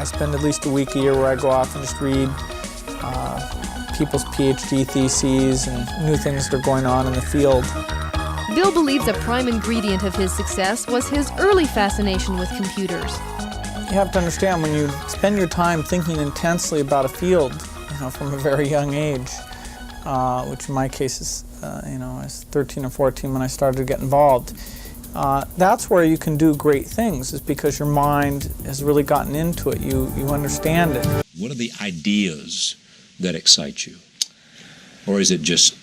I spend at least a week a year where I go off and just read people's PhD theses and new things that are going on in the field. Bill believes a prime ingredient of his success was his early fascination with computers. You have to understand, when you spend your time thinking intensely about a field, from a very young age, which in my case is, I was 13 or 14 when I started to get involved. That's where you can do great things, is because your mind has really gotten into it. You understand it. What are the ideas that excite you? Or is it just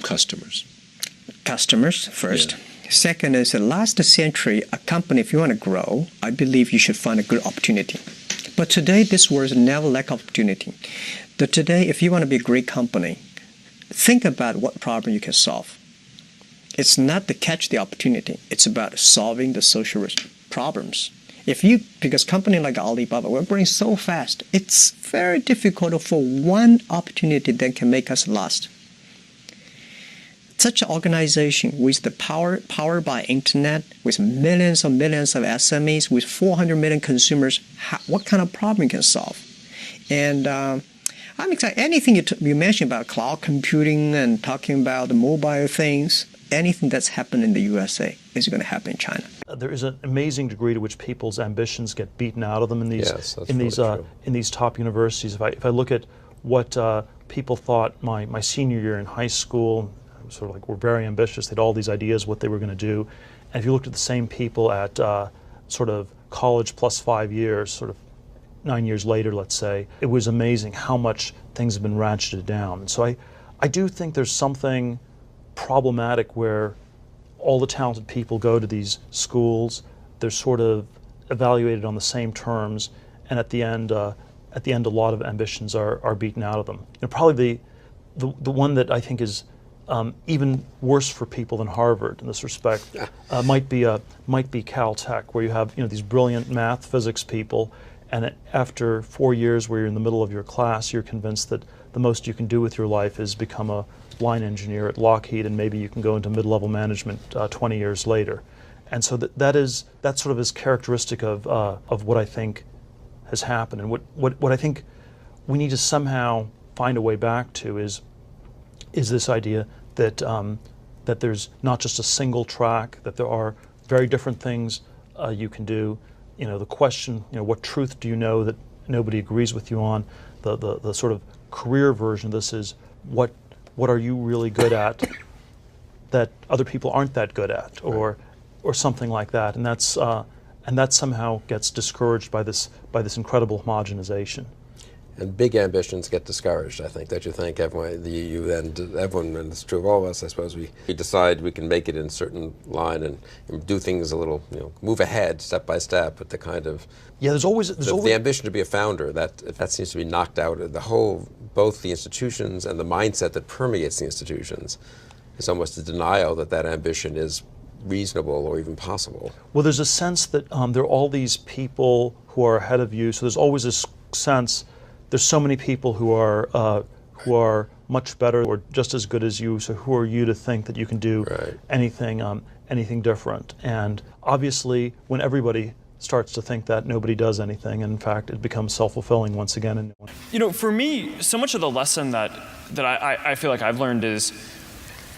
customers? Customers first. Yeah. Second is, last century, a company, if you want to grow, I believe you should find a good opportunity. But today, this world never lack opportunity. But today, if you want to be a great company, think about what problem you can solve. It's not to catch the opportunity. It's about solving the social problems. Because company like Alibaba, we're growing so fast, it's very difficult for one opportunity that can make us last. Such an organization with the power by internet, with millions and millions of SMEs, with 400 million consumers, what kind of problem you can solve? And I'm excited. Anything you mentioned about cloud computing and talking about the mobile things, anything that's happened in the USA is going to happen in China. There is an amazing degree to which people's ambitions get beaten out of them in these top universities. If I look at what people thought my senior year in high school, sort of like were very ambitious. They had all these ideas what they were going to do, and if you looked at the same people at sort of college plus 5 years, sort of 9 years later, let's say, it was amazing how much things have been ratcheted down. And so I do think there's something problematic where all the talented people go to these schools, they're sort of evaluated on the same terms, and at the end a lot of ambitions are beaten out of them. Probably the one that I think is even worse for people than Harvard in this respect might be Caltech, where you have these brilliant math, physics people, and after 4 years where you're in the middle of your class, you're convinced that the most you can do with your life is become a line engineer at Lockheed, and maybe you can go into mid-level management 20 years later. And so that sort of is characteristic of what I think has happened, and what I think we need to somehow find a way back to is this idea that that there's not just a single track, that there are very different things you can do. The question, what truth do you know that nobody agrees with you on? The sort of career version of this is what are you really good at that other people aren't that good at, or something like that, and that somehow gets discouraged by this incredible homogenization. And big ambitions get discouraged, I think. Don't you think? Everyone, and it's true of all of us, I suppose, we decide we can make it in a certain line and do things a little, move ahead step by step, but the kind of... Yeah, there's always the ambition to be a founder, that seems to be knocked out. Both the institutions and the mindset that permeates the institutions is almost a denial that ambition is reasonable or even possible. Well, there's a sense that there are all these people who are ahead of you, so there's always this sense there's so many people who are much better or just as good as you, so who are you to think that you can do anything different? And obviously, when everybody starts to think that, nobody does anything, and in fact, it becomes self-fulfilling once again. For me, so much of the lesson that I feel like I've learned is,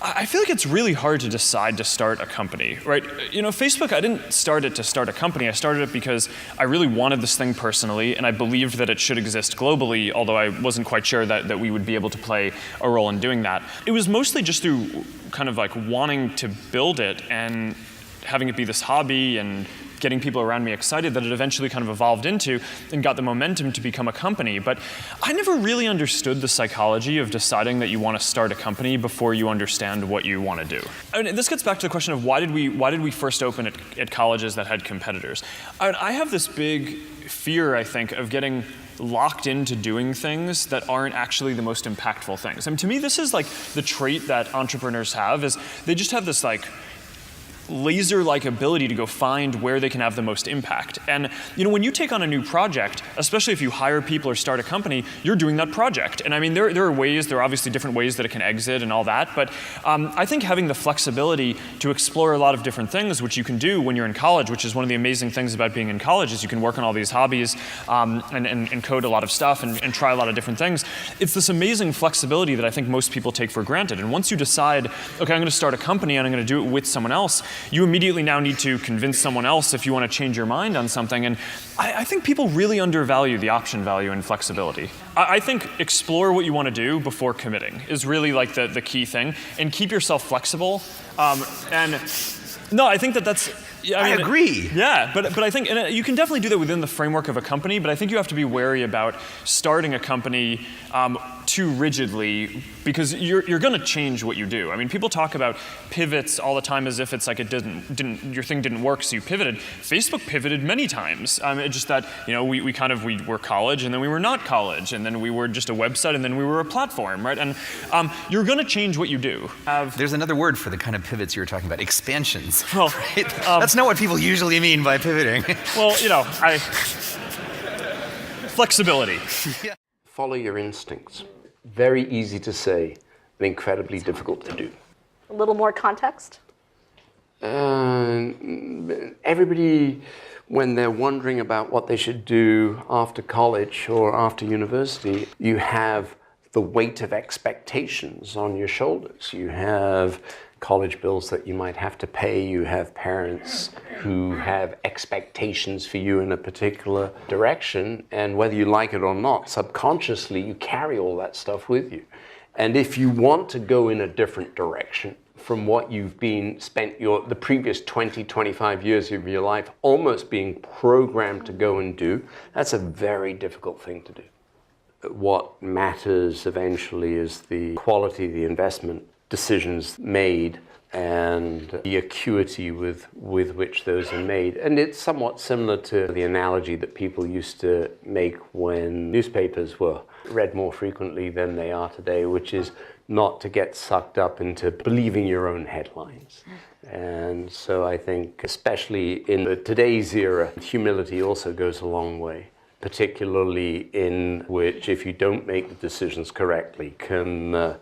I feel like it's really hard to decide to start a company, right? Facebook, I didn't start it to start a company. I started it because I really wanted this thing personally, and I believed that it should exist globally, although I wasn't quite sure that we would be able to play a role in doing that. It was mostly just through kind of like wanting to build it and having it be this hobby and getting people around me excited that it eventually kind of evolved into and got the momentum to become a company. But I never really understood the psychology of deciding that you want to start a company before you understand what you want to do. This gets back to the question of why did we first open at colleges that had competitors? I have this big fear, I think, of getting locked into doing things that aren't actually the most impactful things. To me, this is like the trait that entrepreneurs have, is they just have this like laser-like ability to go find where they can have the most impact. And when you take on a new project, especially if you hire people or start a company, you're doing that project. And I mean, there are obviously different ways that it can exit and all that, but I think having the flexibility to explore a lot of different things, which you can do when you're in college, which is one of the amazing things about being in college, is you can work on all these hobbies and code a lot of stuff and try a lot of different things. It's this amazing flexibility that I think most people take for granted. And once you decide, okay, I'm going to start a company and I'm going to do it with someone else, you immediately now need to convince someone else if you want to change your mind on something. And I think people really undervalue the option value and flexibility. I think explore what you want to do before committing is really like the key thing, and keep yourself flexible. No, I think that's. I agree. Yeah, but I think you can definitely do that within the framework of a company, but I think you have to be wary about starting a company too rigidly, because you're going to change what you do. I mean, people talk about pivots all the time as if it's like your thing didn't work, so you pivoted. Facebook pivoted many times. It's just that we were college, and then we were not college, and then we were just a website, and then we were a platform, right? And you're going to change what you do. There's another word for the kind of pivots you were talking about: expansions. Well, right? That's not what people usually mean by pivoting. Well, flexibility. Yeah. Follow your instincts. Very easy to say, and incredibly difficult to do. A little more context? Everybody, when they're wondering about what they should do after college or after university, you have the weight of expectations on your shoulders. You have college bills that you might have to pay. You have parents who have expectations for you in a particular direction, and whether you like it or not, subconsciously you carry all that stuff with you. And if you want to go in a different direction from what you've spent the previous 20, 25 years of your life almost being programmed to go and do, that's a very difficult thing to do. What matters eventually is the quality of the investment decisions made and the acuity with which those are made. And it's somewhat similar to the analogy that people used to make when newspapers were read more frequently than they are today, which is not to get sucked up into believing your own headlines. And so I think, especially in today's era, humility also goes a long way, particularly in which, if you don't make the decisions correctly, can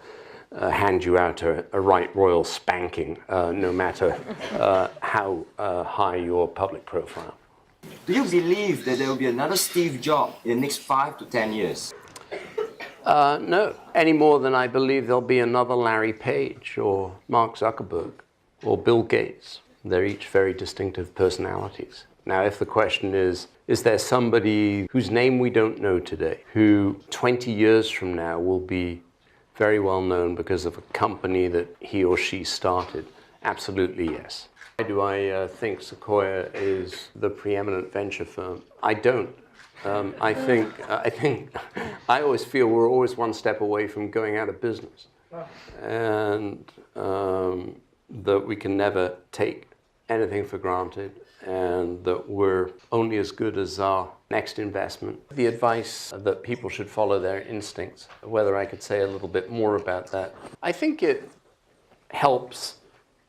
hand you out a right royal spanking, no matter how high your public profile. Do you believe that there will be another Steve Jobs in the next 5 to 10 years? No, any more than I believe there'll be another Larry Page or Mark Zuckerberg or Bill Gates. They're each very distinctive personalities. Now, if the question is there somebody whose name we don't know today, who 20 years from now will be very well known because of a company that he or she started? Absolutely, yes. Why do I think Sequoia is the preeminent venture firm? I don't. I always feel we're always one step away from going out of business, and that we can never take anything for granted, and that we're only as good as our next investment. The advice that people should follow their instincts, whether I could say a little bit more about that. I think it helps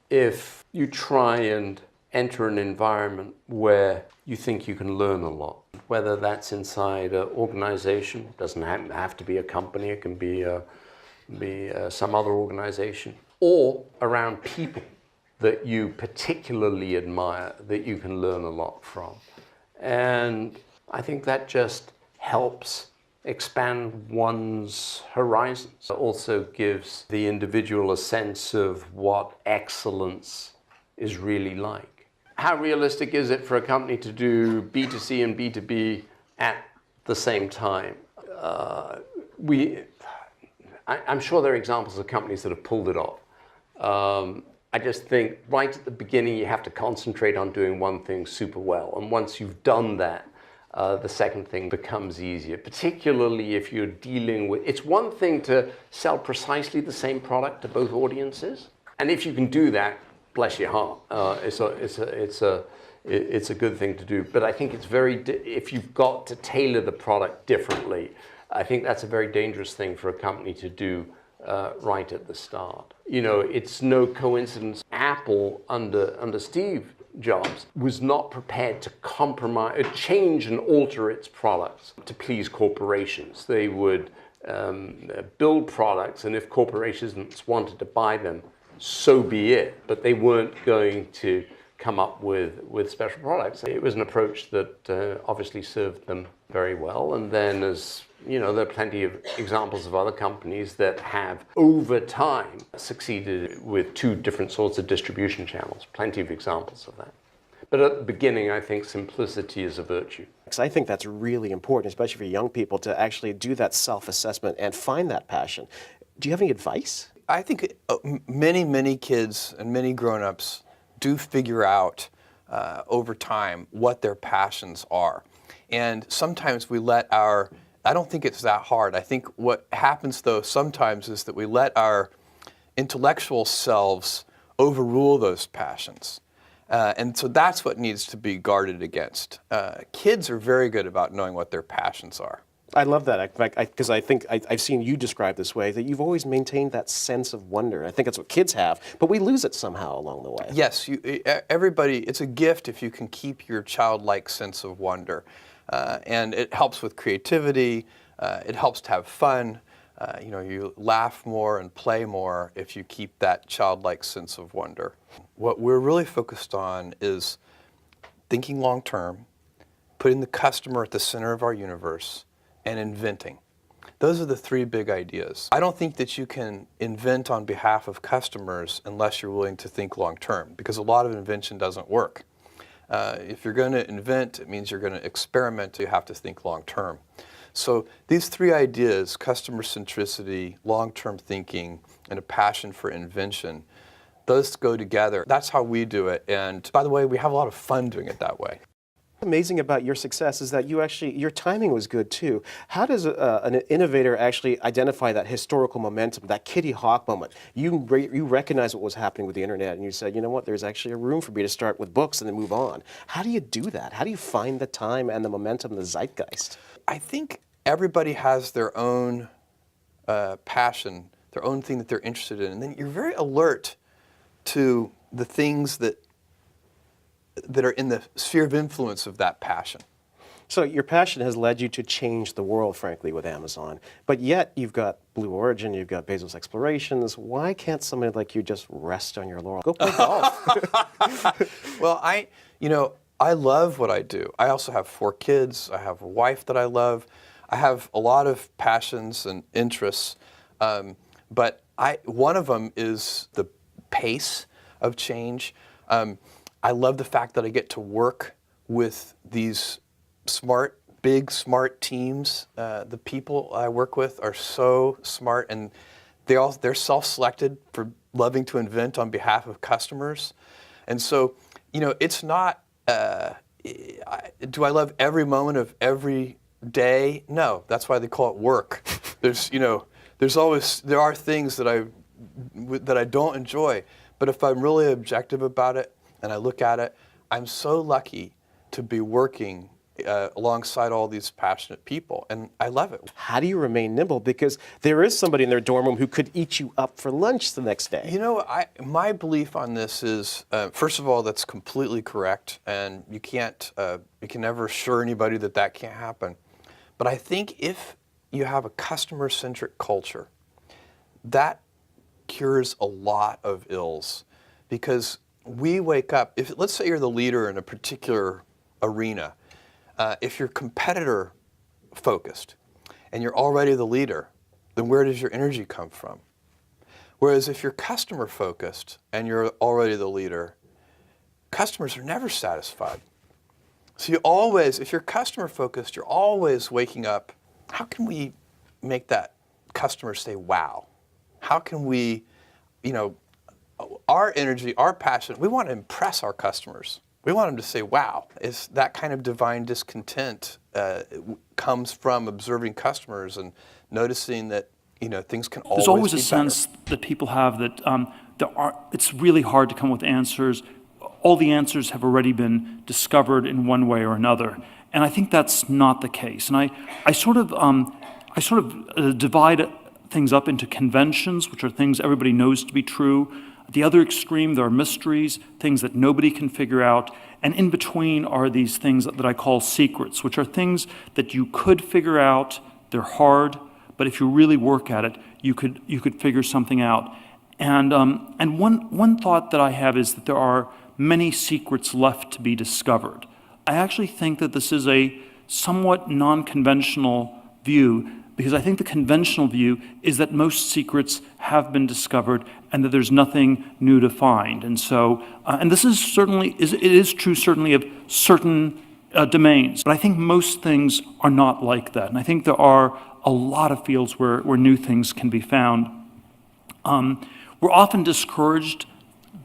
if you try and enter an environment where you think you can learn a lot, whether that's inside an organization. It doesn't have to be a company, it can be some other organization, or around people that you particularly admire, that you can learn a lot from. And I think that just helps expand one's horizons. It also gives the individual a sense of what excellence is really like. How realistic is it for a company to do B2C and B2B at the same time? I'm sure there are examples of companies that have pulled it off. I just think right at the beginning you have to concentrate on doing one thing super well. And once you've done that, the second thing becomes easier, particularly if you're dealing with, it's one thing to sell precisely the same product to both audiences. And if you can do that, bless your heart, it's a good thing to do. But I think it's if you've got to tailor the product differently, I think that's a very dangerous thing for a company to do right at the start. You know, it's no coincidence Apple under Steve Jobs was not prepared to compromise, change and alter its products to please corporations. They would build products, and if corporations wanted to buy them, so be it. But they weren't going to come up with special products. It was an approach that obviously served them very well. And then, as you know, there are plenty of examples of other companies that have, over time, succeeded with two different sorts of distribution channels. Plenty of examples of that. But at the beginning, I think simplicity is a virtue. I think that's really important, especially for young people, to actually do that self-assessment and find that passion. Do you have any advice? I think many kids and many grown-ups do figure out over time what their passions are. And sometimes we let I don't think it's that hard. I think what happens, though, sometimes is that we let our intellectual selves overrule those passions. And so that's what needs to be guarded against. Kids are very good about knowing what their passions are. I love that, because I think I've seen you describe this way, that you've always maintained that sense of wonder. I think that's what kids have, but we lose it somehow along the way. Yes, everybody, it's a gift if you can keep your childlike sense of wonder. And it helps with creativity, it helps to have fun. You know, you laugh more and play more if you keep that childlike sense of wonder. What we're really focused on is thinking long term, putting the customer at the center of our universe, and inventing. Those are the three big ideas. I don't think that you can invent on behalf of customers unless you're willing to think long term, because a lot of invention doesn't work. If you're going to invent, it means you're going to experiment. You have to think long term. So these three ideas, customer centricity, long-term thinking, and a passion for invention, those go together. That's how we do it. And by the way, we have a lot of fun doing it that way. Amazing about your success is that your timing was good too. How does an innovator actually identify that historical momentum, that Kitty Hawk moment? You recognize what was happening with the internet, and you said, you know what, there's actually a room for me to start with books and then move on. How do you do that? How do you find the time and the momentum, the zeitgeist? I think everybody has their own passion, their own thing that they're interested in, and then you're very alert to the things that are in the sphere of influence of that passion. So your passion has led you to change the world, frankly, with Amazon. But yet you've got Blue Origin, you've got Bezos Explorations. Why can't somebody like you just rest on your laurel? Go play golf. Well, I love what I do. I also have 4 kids. I have a wife that I love. I have a lot of passions and interests, but one of them is the pace of change. I love the fact that I get to work with these big, smart teams. The people I work with are so smart, and they're self-selected for loving to invent on behalf of customers. And so, it's not, do I love every moment of every day? No, that's why they call it work. There are things that I don't enjoy, but if I'm really objective about it and I look at it, I'm so lucky to be working alongside all these passionate people, and I love it. How do you remain nimble? Because there is somebody in their dorm room who could eat you up for lunch the next day. My belief on this is, first of all, that's completely correct, and you can never assure anybody that can't happen. But I think if you have a customer-centric culture, that cures a lot of ills, because we wake up, let's say you're the leader in a particular arena, if you're competitor focused and you're already the leader, then where does your energy come from? Whereas if you're customer focused and you're already the leader, customers are never satisfied. So if you're customer focused, you're always waking up, how can we make that customer say wow? How can we, our energy, our passion, we want to impress our customers. We want them to say, wow. It's that kind of divine discontent comes from observing customers and noticing that, things can always be better. There's always a sense that people have that it's really hard to come up with answers. All the answers have already been discovered in one way or another. And I think that's not the case. And I sort of divide things up into conventions, which are things everybody knows to be true. At the other extreme, there are mysteries, things that nobody can figure out. And in between are these things that I call secrets, which are things that you could figure out. They're hard, but if you really work at it, you could figure something out. And one thought that I have is that there are many secrets left to be discovered. I actually think that this is a somewhat non-conventional view, because I think the conventional view is that most secrets have been discovered and that there's nothing new to find. And so, and this is certainly, it is true certainly of certain domains, but I think most things are not like that. And I think there are a lot of fields where new things can be found. We're often discouraged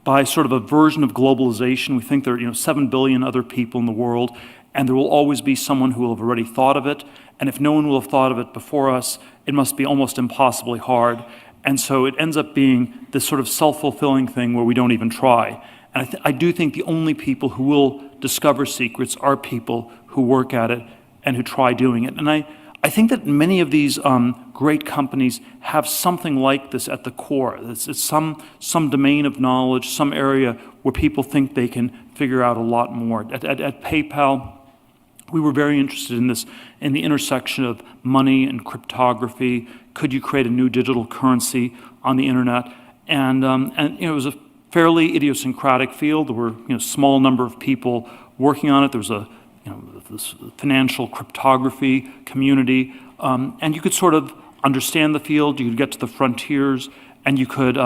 by sort of a version of globalization. We think there are 7 billion other people in the world, and there will always be someone who will have already thought of it. And if no one will have thought of it before us, it must be almost impossibly hard. And so it ends up being this sort of self-fulfilling thing where we don't even try. And I do think the only people who will discover secrets are people who work at it and who try doing it. And I think that many of these great companies have something like this at the core. It's some domain of knowledge, some area where people think they can figure out a lot more. At PayPal, we were very interested in this, in the intersection of money and cryptography. Could you create a new digital currency on the internet? And it was a fairly idiosyncratic field. There were a small number of people working on it. There was this financial cryptography community, and you could sort of understand the field. You could get to the frontiers, and you could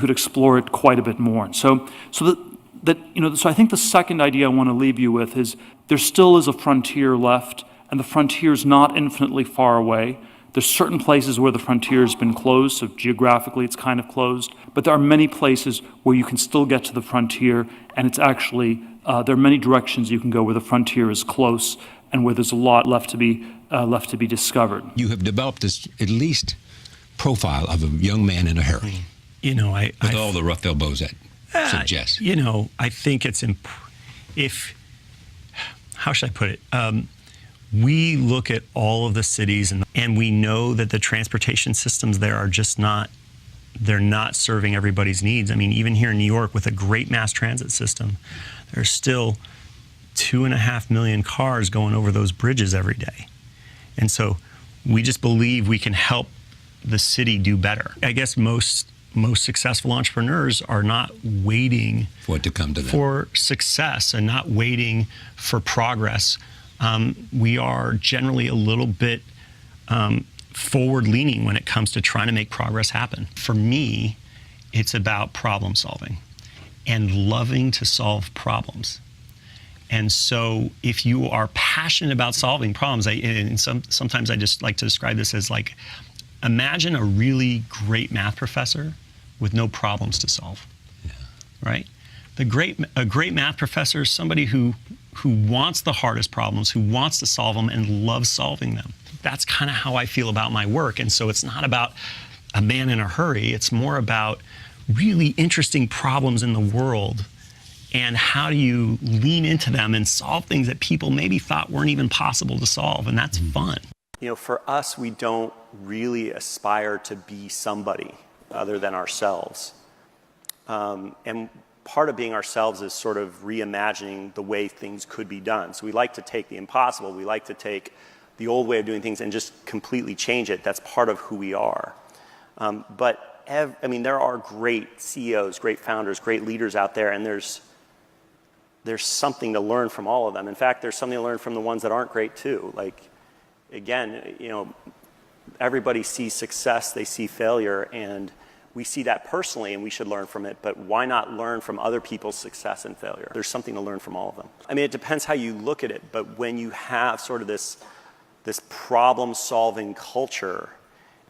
explore it quite a bit more. And so I think the second idea I want to leave you with is there still is a frontier left, and the frontier is not infinitely far away. There's certain places where the frontier has been closed, so geographically it's kind of closed, but there are many places where you can still get to the frontier, and it's actually, there are many directions you can go where the frontier is close and where there's a lot left to be discovered. You have developed this at least profile of a young man in a hurry. With all the rough elbows that suggest. I think it's how should I put it? We look at all of the cities and we know that the transportation systems there are just they're not serving everybody's needs. I mean, even here in New York with a great mass transit system, there's still 2.5 million cars going over those bridges every day. And so we just believe we can help the city do better. I guess most successful entrepreneurs are not waiting for it to come to them, for success, and not waiting for progress. We are generally a little bit forward-leaning when it comes to trying to make progress happen. For me, it's about problem solving and loving to solve problems. And so if you are passionate about solving problems, sometimes I just like to describe this as like, imagine a really great math professor with no problems to solve, right? A great math professor is somebody who wants the hardest problems, who wants to solve them and loves solving them. That's kind of how I feel about my work. And so it's not about a man in a hurry. It's more about really interesting problems in the world and how do you lean into them and solve things that people maybe thought weren't even possible to solve. And that's fun. For us, we don't really aspire to be somebody other than ourselves. And part of being ourselves is sort of reimagining the way things could be done. So we like to take the impossible, we like to take the old way of doing things and just completely change it. That's part of who we are. But there are great CEOs, great founders, great leaders out there, and there's something to learn from all of them. In fact, there's something to learn from the ones that aren't great too. Like, again, everybody sees success, they see failure, and we see that personally and we should learn from it, but why not learn from other people's success and failure? There's something to learn from all of them. I mean, it depends how you look at it, but when you have sort of this problem-solving culture,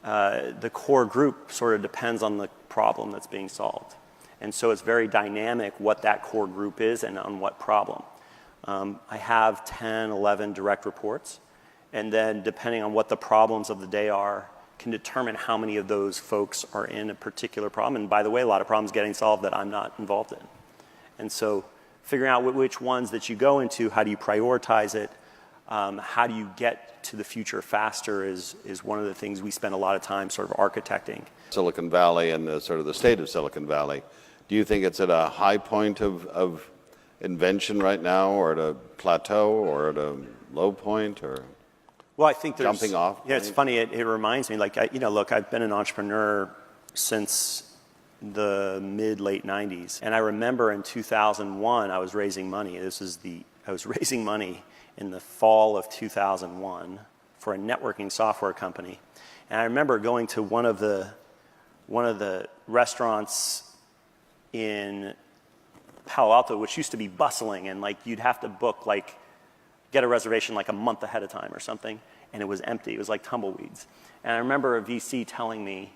the core group sort of depends on the problem that's being solved. And so it's very dynamic what that core group is and on what problem. I have 10, 11 direct reports, and then depending on what the problems of the day are, can determine how many of those folks are in a particular problem. And by the way, a lot of problems getting solved that I'm not involved in. And so figuring out which ones that you go into, how do you prioritize it, how do you get to the future faster is one of the things we spend a lot of time sort of architecting. Silicon Valley and the state of Silicon Valley, do you think it's at a high point of invention right now, or at a plateau, or at a low point, or well, I think there's jumping off? Yeah, it's funny. It reminds me, like, look, I've been an entrepreneur since the mid-late 90s. And I remember in 2001, I was raising money. I was raising money in the fall of 2001 for a networking software company. And I remember going to one of the restaurants in Palo Alto, which used to be bustling, and like you'd have to book, like, get a reservation like a month ahead of time or something, and it was empty. It was like tumbleweeds. And I remember a VC telling me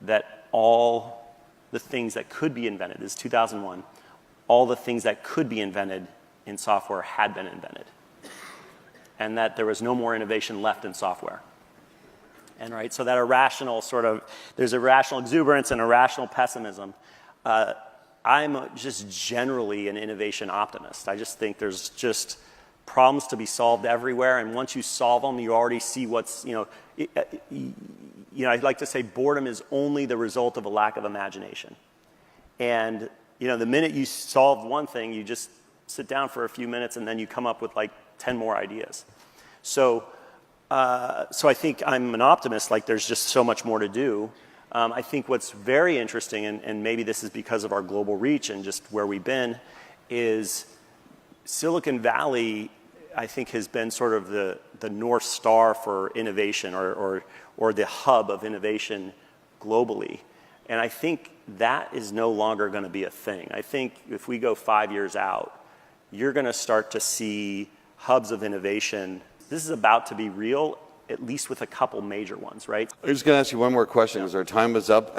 that all the things that could be invented, this is 2001, all the things that could be invented in software had been invented, and that there was no more innovation left in software. And right, so that irrational sort of, there's irrational exuberance and irrational pessimism. I'm just generally an innovation optimist. I just think there's just problems to be solved everywhere, and once you solve them, you already see what's, I'd like to say boredom is only the result of a lack of imagination. And, the minute you solve one thing, you just sit down for a few minutes and then you come up with like 10 more ideas. So I think I'm an optimist, like there's just so much more to do. I think what's very interesting, and maybe this is because of our global reach and just where we've been, is Silicon Valley, I think, has been sort of the North Star for innovation, or the hub of innovation globally. And I think that is no longer going to be a thing. I think if we go 5 years out, you're going to start to see hubs of innovation. This is about to be real, at least with a couple major ones, right? I'm just going to ask you one more question because our time is up.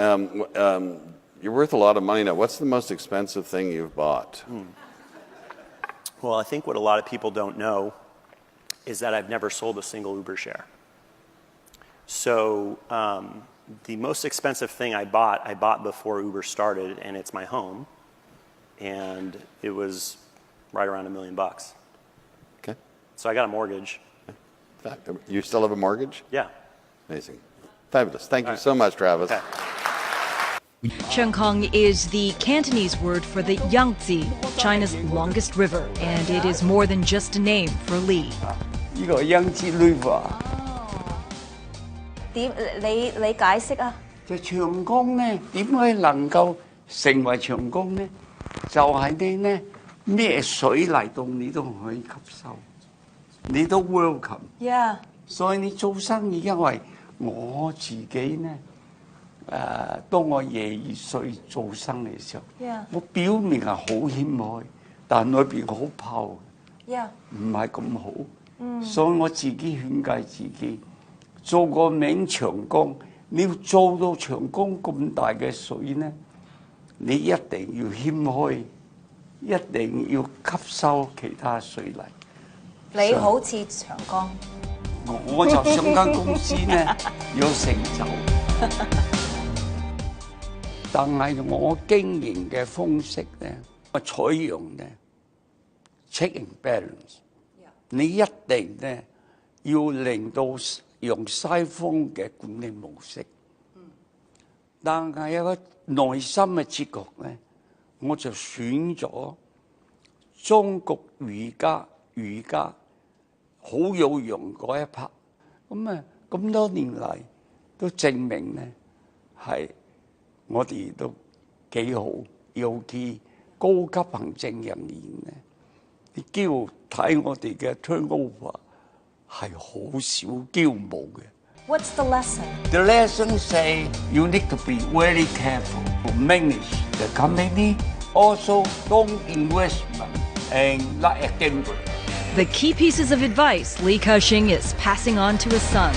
You're worth a lot of money now. What's the most expensive thing you've bought? Well, I think what a lot of people don't know is that I've never sold a single Uber share. So the most expensive thing I bought before Uber started, and it's my home, and it was right around $1 million. Okay. So I got a mortgage. You still have a mortgage? Yeah. Amazing. Fabulous. Thank you so much, Travis. Okay. Chengkong is the Cantonese word for the Yangtze, China's longest river, and it is more than just a name for Li. 呢個 Yangtze River 點你解釋啊？就長江咧，點解能夠成為長江咧？就係你咧咩水嚟到你都可以吸收，你都 welcome。Yeah。所以你做生意，因為我自己咧。當我22歲做生意嘅時候， Yeah. 我表面係好謙虛，但裏邊好泡， Yeah. 唔係咁好。所以我自己勸誡自己，做個名長江，你要做到長江咁大嘅水呢，你一定要謙虛，一定要吸收其他水嚟。你好似長江，我就想間公司呢有成就。但係我經營嘅方式咧，我採用咧 check and balance。你一定咧要令到用西方嘅管理模式，但係有個內心嘅哲學咧，我就選咗中國儒家好有用嗰一 part。咁多年嚟都證明咧係。我哋都幾好，尤其高級行政人員咧，你驕睇我哋嘅 turnover 係好少驕傲嘅。What's the lesson? The lesson say you need to be very careful to manage the company. Also, don't investment and like a gambler. The key pieces of advice Li Ka-shing is passing on to his sons.